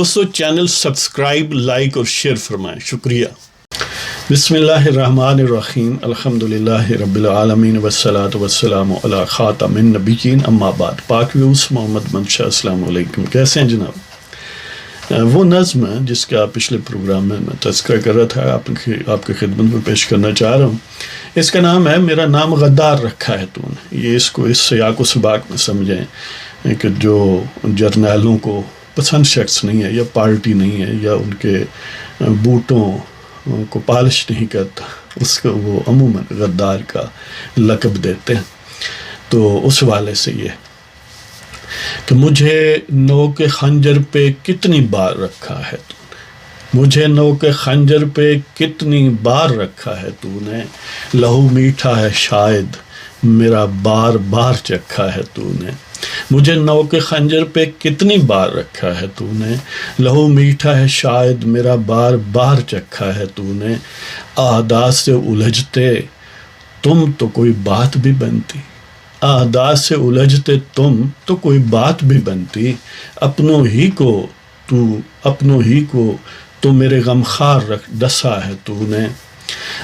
دوستو channel subscribe like اور share فرمائیں، شکریہ۔ بسم اللہ الرحمن الرحیم، الحمدللہ رب العالمین والصلاة والسلام علی خاتم النبیین، اما بعد۔ پاک ویوز محمد منشا، السلام علیکم، کیسے ہیں جناب؟ وہ نظم جس کا پچھلے پروگرام میں تذکرہ کر رہا تھا آپ کی خدمت میں پیش کرنا چاہ رہا ہوں۔ اس کا نام ہے میرا نام غدار رکھا ہے تو نے۔ یہ اس کو اس سیاق و سباق میں سمجھیں کہ جو جرنیلوں کو پسند شخص نہیں ہے یا پارٹی نہیں ہے یا ان کے بوٹوں کو پالش نہیں کرتا، اس کو وہ عموماً غدار کا لقب دیتے ہیں۔ تو اس والے سے یہ کہ مجھے نوک خنجر پہ کتنی بار رکھا ہے تو نے، مجھے نوک خنجر پہ کتنی بار رکھا ہے تو نے، لہو میٹھا ہے شاید میرا بار بار چکھا ہے تو نے، مجھے نوک خنجر پہ کتنی بار رکھا ہے تو نے، لہو میٹھا ہے شاید میرا بار بار چکھا ہے تو نے، احداث سے الجھتے تم تو کوئی بات بھی بنتی، احداث سے الجھتے تم تو کوئی بات بھی بنتی، اپنوں ہی کو تو میرے غمخوار رکھ ڈسا ہے تو نے،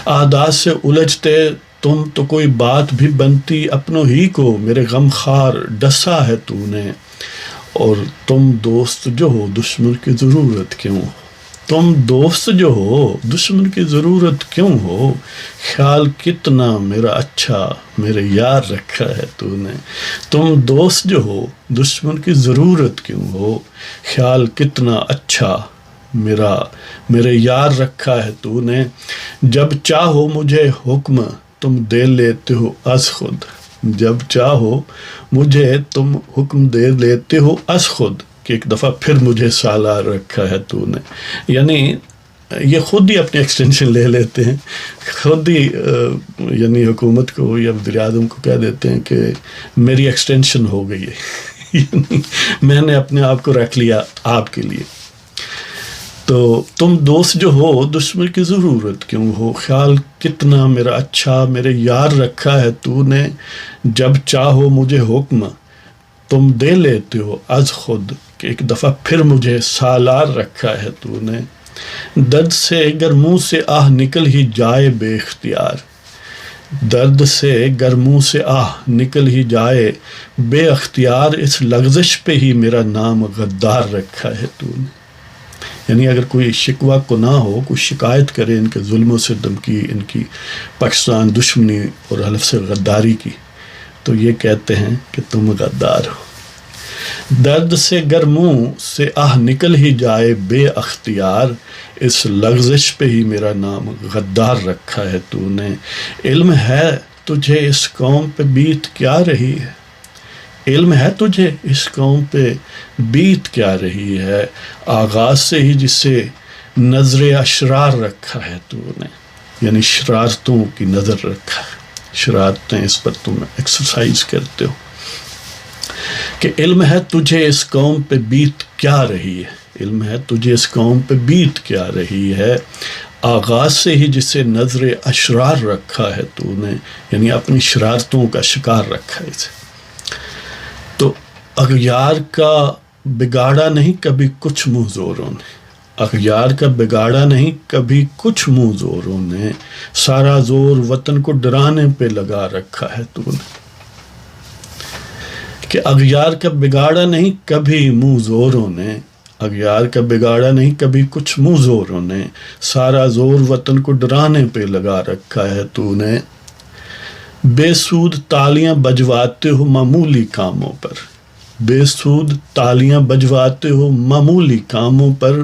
احداث سے الجھتے تم تو کوئی بات بھی بنتی، اپنوں ہی کو میرے غمخوار ڈسا ہے تو نے، اور تم دوست جو ہو دشمن کی ضرورت کیوں، تم دوست جو ہو دشمن کی ضرورت کیوں ہو، خیال کتنا میرا اچھا میرے یار رکھا ہے تو نے، تم دوست جو ہو دشمن کی ضرورت کیوں ہو، خیال کتنا اچھا میرے یار رکھا ہے تو نے، جب چاہو مجھے حکم تم دے لیتے ہو از خود، جب چاہو مجھے تم حکم دے لیتے ہو از خود، کہ ایک دفعہ پھر مجھے سالار رکھا ہے تو نے۔ یعنی یہ خود ہی اپنے ایکسٹینشن لے لیتے ہیں، خود ہی یعنی حکومت کو یا وزیر اعظم کو کہہ دیتے ہیں کہ میری ایکسٹینشن ہو گئی ہے، یعنی میں نے اپنے آپ کو رکھ لیا آپ کے لیے۔ تو تم دوست جو ہو دشمن کی ضرورت کیوں ہو، خیال کتنا میرا اچھا میرے یار رکھا ہے تو نے، جب چاہو مجھے حکم تم دے لیتے ہو از خود، کہ ایک دفعہ پھر مجھے سالار رکھا ہے تو نے، درد سے گر منہ سے آہ نکل ہی جائے بے اختیار، درد سے گر منہ سے آہ نکل ہی جائے بے اختیار، اس لغزش پہ ہی میرا نام غدار رکھا ہے تو نے۔ یعنی اگر کوئی شکوہ کو نہ ہو، کوئی شکایت کرے ان کے ظلم و ستم کی، ان کی پاکستان دشمنی اور حلف سے غداری کی، تو یہ کہتے ہیں کہ تم غدار ہو۔ درد سے گر منہ سے آہ نکل ہی جائے بے اختیار، اس لغزش پہ ہی میرا نام غدار رکھا ہے تو نے، علم ہے تجھے اس قوم پہ بیت کیا رہی ہے، علم ہے تجھے اس قوم پہ بیت کیا رہی ہے، آغاز سے ہی جسے نظر اشرار رکھا ہے تو نے، یعنی شرارتوں کی نظر رکھا ہے، شرارتیں اس پر تم ایکسرسائز کرتے ہو، کہ علم ہے تجھے اس قوم پہ بیت کیا رہی ہے، علم ہے تجھے اس قوم پہ بیت کیا رہی ہے، آغاز سے ہی جسے نظر اشرار رکھا ہے تو نے، یعنی اپنی شرارتوں کا شکار رکھا ہے اسے۔ تو اغیار کا بگاڑا نہیں کبھی کچھ منہ زوروں نے، اغیار کا بگاڑا نہیں کبھی کچھ منہ زوروں نے، سارا زور وطن کو ڈرانے پہ لگا رکھا ہے تو نے، کہ اغیار کا بگاڑا نہیں کبھی منہ زوروں نے، اغیار کا بگاڑا نہیں کبھی کچھ منہ زوروں نے، سارا زور وطن کو ڈرانے پہ لگا رکھا ہے تو نے، بے سود تالیاں بجواتے ہو معمولی کاموں پر، بے سود تالیاں بجواتے ہو معمولی کاموں پر،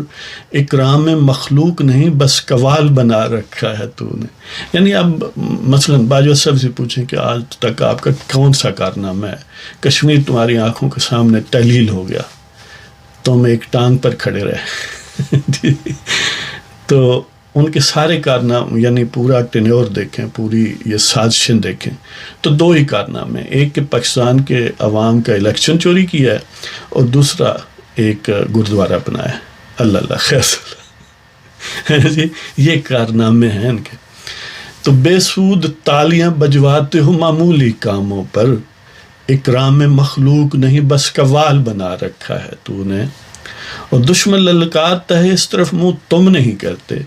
اکرام مخلوق نہیں بس قوال بنا رکھا ہے تو نے۔ یعنی اب مثلا باجوہ صاحب سے پوچھیں کہ آج تک آپ کا کون سا کارنامہ ہے، کشمیر تمہاری آنکھوں کے سامنے تحلیل ہو گیا، تم ایک ٹانگ پر کھڑے رہے، تو ان کے سارے کارنامے یعنی پورا ٹینیور دیکھیں، پوری یہ سازشیں دیکھیں تو دو ہی کارنامے، ایک کہ پاکستان کے عوام کا الیکشن چوری کیا ہے، اور دوسرا ایک گردوارہ بنایا ہے، اللہ اللہ خیر جی، یہ کارنامے ہیں ان کے۔ تو بے سود تالیاں بجواتے ہو معمولی کاموں پر، اکرام مخلوق نہیں بس قوال بنا رکھا ہے تو نے، اور دشمن للکارتا ہے اس طرف منہ تم نہیں کرتے.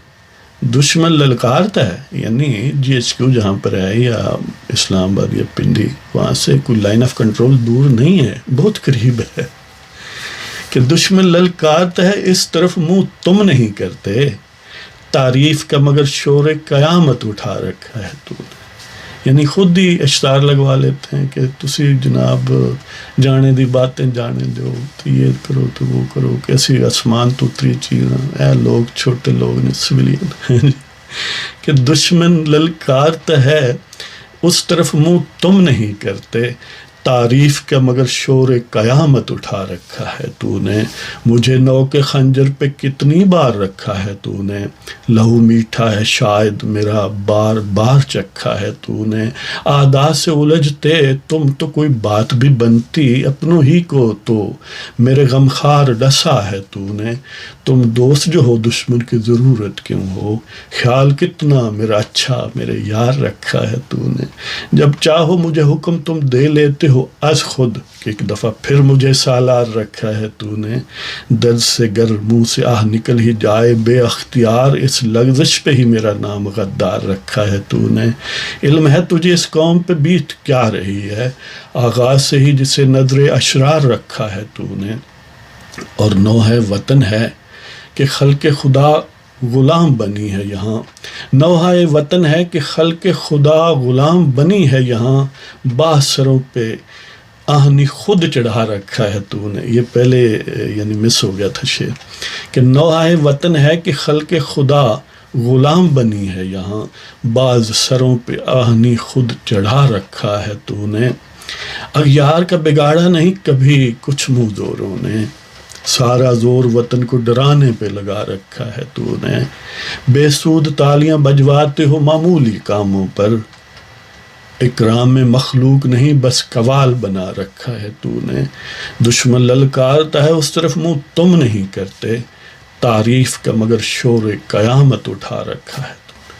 دشمن للکارتا ہے یعنی جی ایچ کیو جہاں پر ہے یا اسلام آباد یا پنڈی، وہاں سے کوئی لائن آف کنٹرول دور نہیں ہے، بہت قریب ہے. کہ دشمن للکارتا ہے اس طرف منہ تم نہیں کرتے، تعریف کا مگر شور قیامت اٹھا رکھا ہے تو نے. یعنی خود ہی اشتہار لگوا لیتے ہیں کہ تسی جناب جانے دی باتیں جانے دو، تو یہ کرو تو وہ کرو، کیسی آسمان تو اتری چیزیں، اے لوگ چھوٹے لوگ نے سویلین. کہ دشمن للکارتا ہے اس طرف منہ تم نہیں کرتے، تعریف کا مگر شور قیامت اٹھا رکھا ہے تو نے. مجھے نو کے خنجر پہ کتنی بار رکھا ہے تو نے، لہو میٹھا ہے شاید میرا بار بار چکھا ہے تو نے. آدا سے الجھتے تم تو کوئی بات بھی بنتی اپنوں ہی کو تو، میرے غمخوار ڈسا ہے تو نے. تم دوست جو ہو دشمن کی ضرورت کیوں ہو، خیال کتنا میرا اچھا میرے یار رکھا ہے تو نے. جب چاہو مجھے حکم تم دے لیتے ہو از خود، کہ ایک دفعہ پھر مجھے سالار رکھا ہے تو نے. درد سے گر منہ سے آہ نکل ہی جائے بے اختیار، اس لغزش پہ ہی میرا نام غدار رکھا ہے تو نے. علم ہے تجھے اس قوم پہ بیت کیا رہی ہے، آغاز سے ہی جسے نظر اشرار رکھا ہے تو نے. اور نوحہ وطن ہے کہ خلق خدا غلام بنی ہے یہاں، نوحہ وطن ہے کہ خلق خدا غلام بنی ہے یہاں، باہ سروں پہ آہنی خود چڑھا رکھا ہے تو نے. یہ پہلے یعنی مس ہو گیا تھا شعر، کہ نوحہ وطن ہے کہ خلق خدا غلام بنی ہے یہاں، بعض سروں پہ آہنی خود چڑھا رکھا ہے تو نے. اغیار کا بگاڑا نہیں کبھی کچھ منہ زوروں نے، سارا زور وطن کو ڈرانے پہ لگا رکھا ہے تو نے. بے سود تالیاں بجواتے ہو معمولی کاموں پر، اکرام میں مخلوق نہیں بس قوال بنا رکھا ہے تو نے. دشمن للکارتا ہے اس طرف منہ تم نہیں کرتے، تعریف کا مگر شور قیامت اٹھا رکھا ہے تو نے.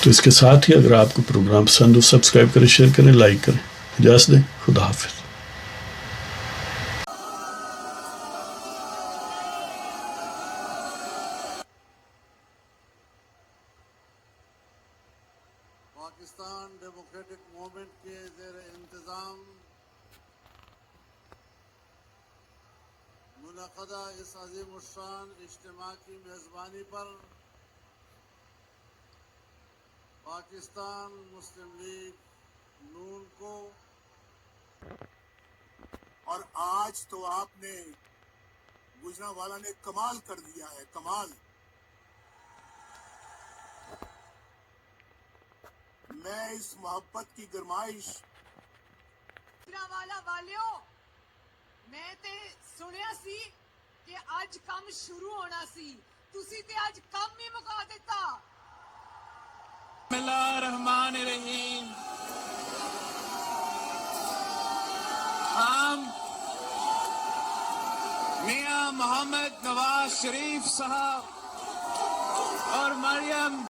تو اس کے ساتھ ہی اگر آپ کو پروگرام پسند ہو سبسکرائب کریں، شیئر کریں، لائک کریں. اجازت دیں، خدا حافظ. پاکستان ڈیموکریٹک موومنٹ کے زیر انتظام منعقدہ اس عظیم الشان اجتماع کی میزبانی پر پاکستان مسلم لیگ نون کو، اور آج تو آپ نے گجرانوالہ نے کمال کر دیا ہے، کمال. میں اس محبت کی گرمائش گجرانوالہ والیو، میں تے سنیا سی کہ اج کم شروع ہونا سی، تسی تے اج کم ہی مکا دیتا. بسم اللہ الرحمن الرحیم. ہم میاں محمد نواز شریف صاحب اور مریم